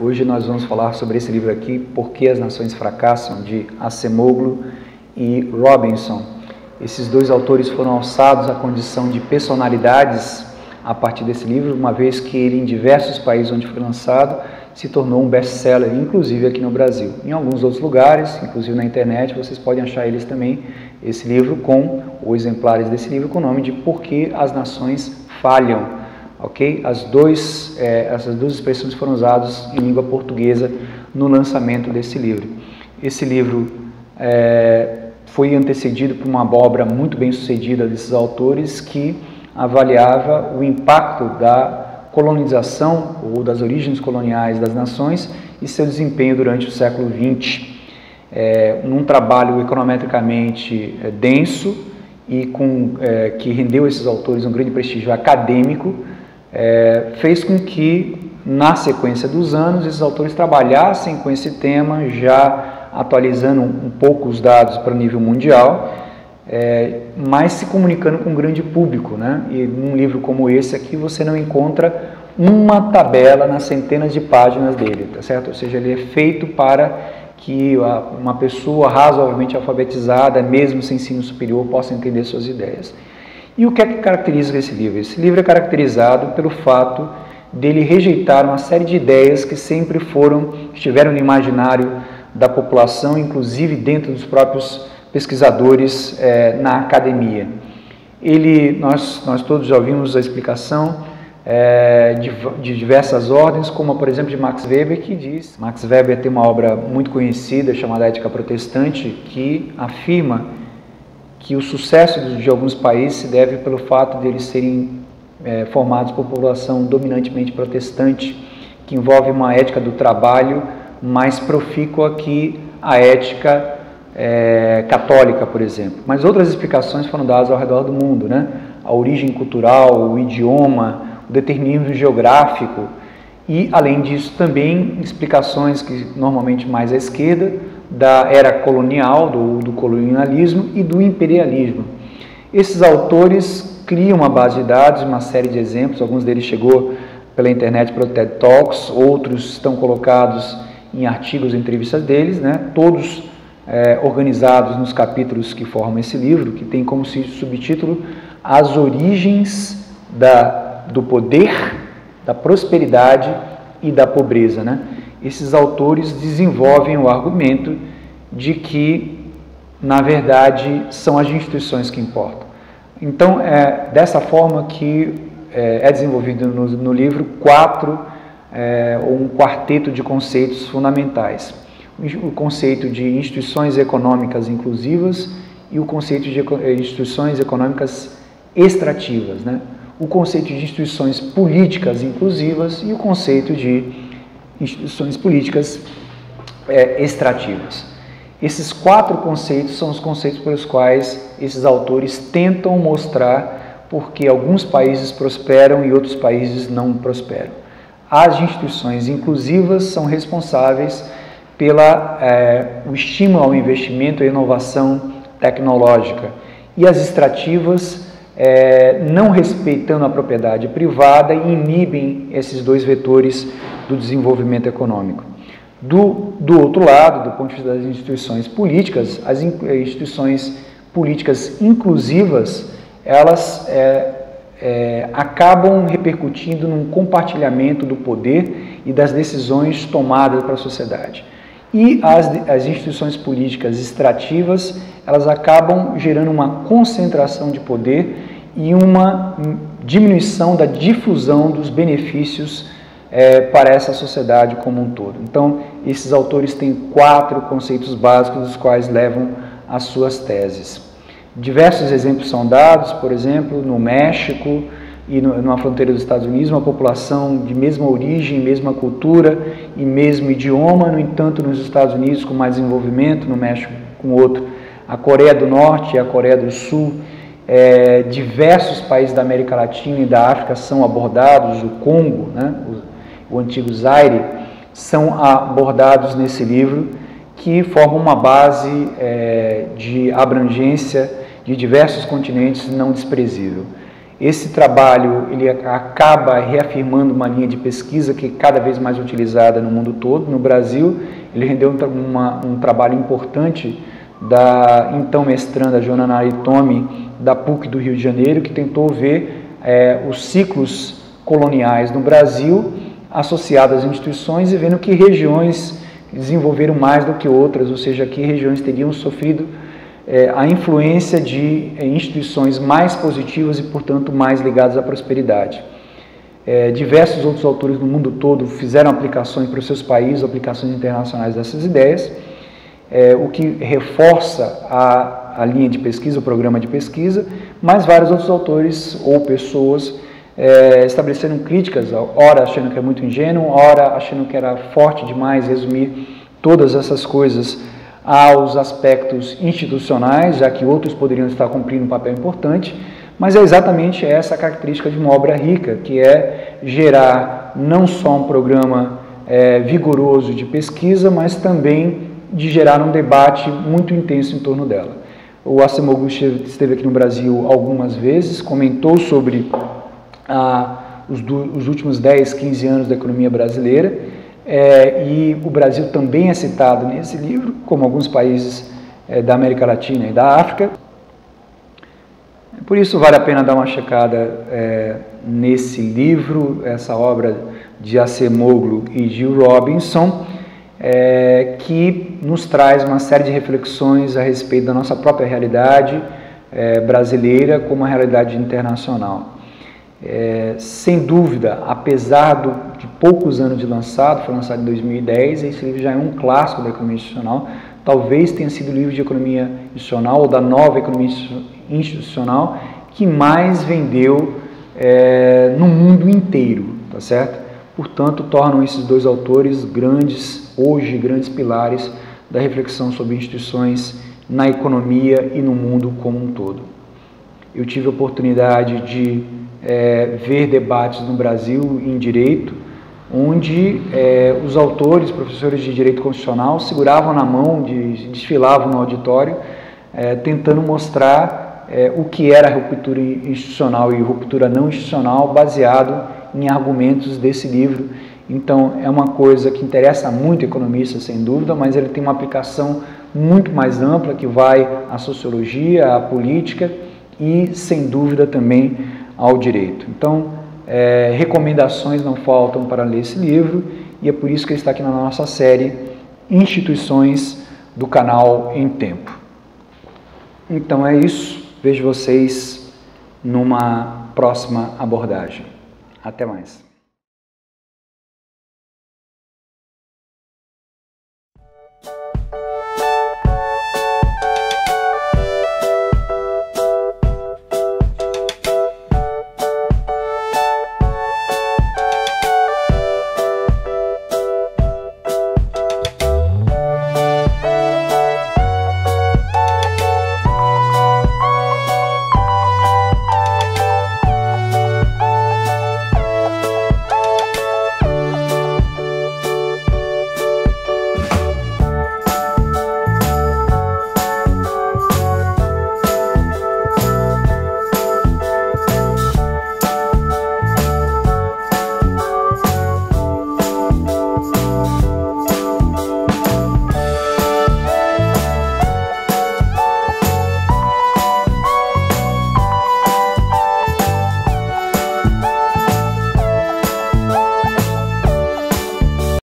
Hoje nós vamos falar sobre esse livro aqui, Por que as Nações Fracassam, de Acemoglu e Robinson. Esses dois autores foram alçados à condição de personalidades a partir desse livro, uma vez que ele, em diversos países onde foi lançado, se tornou um best-seller, inclusive aqui no Brasil. Em alguns outros lugares, inclusive na internet, vocês podem achar eles também, esse livro ou exemplares desse livro com o nome de Por que as Nações Falham. Ok? Essas duas expressões foram usadas em língua portuguesa no lançamento desse livro. Esse livro foi antecedido por uma obra muito bem sucedida desses autores que avaliava o impacto da colonização ou das origens coloniais das nações e seu desempenho durante o século XX. Num trabalho econometricamente denso e que rendeu a esses autores um grande prestígio acadêmico, fez com que, na sequência dos anos, esses autores trabalhassem com esse tema, já atualizando um pouco os dados para o nível mundial, mas se comunicando com um grande público, né? E num livro como esse aqui você não encontra uma tabela nas centenas de páginas dele, tá certo? Ou seja, ele é feito para que uma pessoa razoavelmente alfabetizada, mesmo sem ensino superior, possa entender suas ideias. E o que é que caracteriza esse livro? Esse livro é caracterizado pelo fato dele rejeitar uma série de ideias que sempre estiveram no imaginário da população, inclusive dentro dos próprios pesquisadores na academia. Nós todos já ouvimos a explicação de diversas ordens, como por exemplo de Max Weber, que diz... Max Weber tem uma obra muito conhecida chamada Ética Protestante, que afirma que o sucesso de alguns países se deve pelo fato de eles serem formados por população dominantemente protestante, que envolve uma ética do trabalho mais profícua que a ética católica, por exemplo. Mas outras explicações foram dadas ao redor do mundo, né? A origem cultural, o idioma, o determinismo geográfico e, além disso, também explicações que normalmente mais à esquerda, da era colonial, do colonialismo e do imperialismo. Esses autores criam uma base de dados, uma série de exemplos, alguns deles chegou pela internet para o TED Talks, outros estão colocados em artigos e entrevistas deles, né? Todos organizados nos capítulos que formam esse livro, que tem como subtítulo As Origens do Poder, da Prosperidade e da Pobreza, né? Esses autores desenvolvem o argumento de que, na verdade, são as instituições que importam. Então, dessa forma que é desenvolvido no livro um quarteto de conceitos fundamentais. O conceito de instituições econômicas inclusivas e o conceito de instituições econômicas extrativas, né? O conceito de instituições políticas inclusivas e o conceito de instituições políticas extrativas. Esses quatro conceitos são os conceitos pelos quais esses autores tentam mostrar por que alguns países prosperam e outros países não prosperam. As instituições inclusivas são responsáveis pelo estímulo ao investimento e inovação tecnológica, e as extrativas, não respeitando a propriedade privada, inibem esses dois vetores do desenvolvimento econômico. Do outro lado, do ponto de vista das instituições políticas, as instituições políticas inclusivas, elas acabam repercutindo num compartilhamento do poder e das decisões tomadas para a sociedade. E as instituições políticas extrativas, elas acabam gerando uma concentração de poder e uma diminuição da difusão dos benefícios para essa sociedade como um todo. Então, esses autores têm quatro conceitos básicos dos quais levam as suas teses. Diversos exemplos são dados, por exemplo, no México e na fronteira dos Estados Unidos, uma população de mesma origem, mesma cultura e mesmo idioma, no entanto, nos Estados Unidos com mais desenvolvimento, no México com outro. A Coreia do Norte e a Coreia do Sul, diversos países da América Latina e da África são abordados, o Congo, né, o antigo Zaire, são abordados nesse livro, que formam uma base de abrangência de diversos continentes não desprezível. Esse trabalho ele acaba reafirmando uma linha de pesquisa que é cada vez mais utilizada no mundo todo. No Brasil, ele rendeu um trabalho importante da então mestranda Joana Naritomi, da PUC do Rio de Janeiro, que tentou ver os ciclos coloniais no Brasil associados às instituições e vendo que regiões desenvolveram mais do que outras, ou seja, que regiões teriam sofrido a influência de instituições mais positivas e, portanto, mais ligadas à prosperidade. Diversos outros autores no mundo todo fizeram aplicações para os seus países, aplicações internacionais dessas ideias, o que reforça a linha de pesquisa, o programa de pesquisa, mas vários outros autores ou pessoas estabeleceram críticas, ora achando que é muito ingênuo, ora achando que era forte demais resumir todas essas coisas aos aspectos institucionais, já que outros poderiam estar cumprindo um papel importante, mas é exatamente essa a característica de uma obra rica, que é gerar não só um programa vigoroso de pesquisa, mas também de gerar um debate muito intenso em torno dela. O Acemoglu esteve aqui no Brasil algumas vezes, comentou sobre os últimos 10, 15 anos da economia brasileira, e o Brasil também é citado nesse livro, como alguns países da América Latina e da África. Por isso vale a pena dar uma checada nesse livro, essa obra de Acemoglu e de Robinson, que nos traz uma série de reflexões a respeito da nossa própria realidade brasileira como a realidade internacional. Sem dúvida, apesar de poucos anos de lançado, foi lançado em 2010, esse livro já é um clássico da economia institucional, talvez tenha sido o livro de economia institucional ou da nova economia institucional que mais vendeu no mundo inteiro, tá certo? Portanto, tornam esses dois autores hoje grandes pilares da reflexão sobre instituições na economia e no mundo como um todo. Eu tive a oportunidade de ver debates no Brasil em direito, onde os autores, professores de direito constitucional, seguravam na mão, desfilavam no auditório, tentando mostrar o que era ruptura institucional e ruptura não institucional, baseado em argumentos desse livro. Então, é uma coisa que interessa muito economistas, sem dúvida, mas ele tem uma aplicação muito mais ampla, que vai à sociologia, à política e, sem dúvida, também ao direito. Então, recomendações não faltam para ler esse livro, e é por isso que ele está aqui na nossa série Instituições do canal Em Tempo. Então é isso, vejo vocês numa próxima abordagem. Até mais.